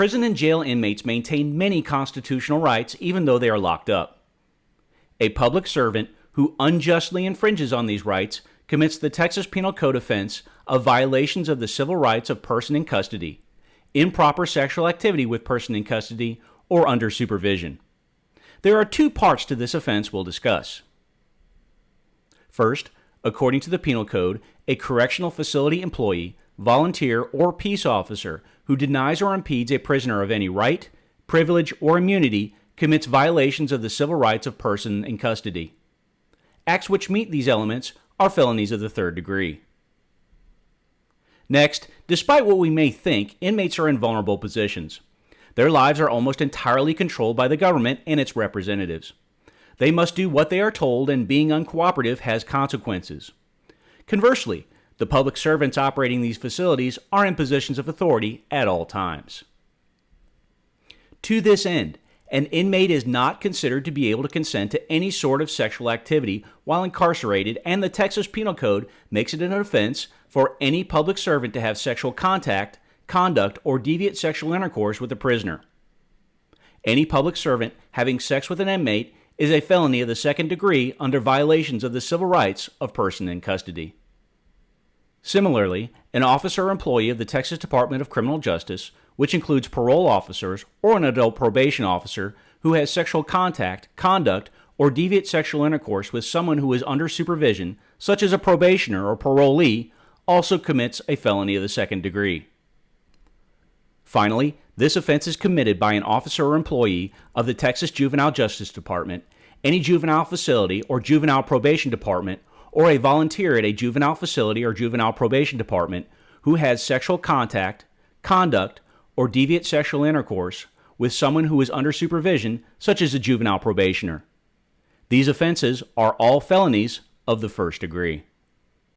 Prison and jail inmates maintain many constitutional rights even though they are locked up. A public servant who unjustly infringes on these rights commits the Texas Penal Code offense of violations of the civil rights of person in custody, improper sexual activity with person in custody, or under supervision. There are two parts to this offense we'll discuss. First, according to the Penal Code, a correctional facility employee, volunteer, or peace officer who denies or impedes a prisoner of any right, privilege, or immunity commits violations of the civil rights of person in custody. Acts which meet these elements are felonies of the third degree. Next, despite what we may think, inmates are in vulnerable positions. Their lives are almost entirely controlled by the government and its representatives. They must do what they are told, and being uncooperative has consequences. Conversely, the public servants operating these facilities are in positions of authority at all times. To this end, an inmate is not considered to be able to consent to any sort of sexual activity while incarcerated, and the Texas Penal Code makes it an offense for any public servant to have sexual contact, conduct, or deviant sexual intercourse with a prisoner. Any public servant having sex with an inmate is a felony of the second degree under violations of the civil rights of person in custody. Similarly, an officer or employee of the Texas Department of Criminal Justice, which includes parole officers or an adult probation officer who has sexual contact, conduct, or deviant sexual intercourse with someone who is under supervision, such as a probationer or parolee, also commits a felony of the second degree. Finally, this offense is committed by an officer or employee of the Texas Juvenile Justice Department, any juvenile facility or juvenile probation department, or a volunteer at a juvenile facility or juvenile probation department who has sexual contact, conduct, or deviant sexual intercourse with someone who is under supervision, such as a juvenile probationer. These offenses are all felonies of the first degree.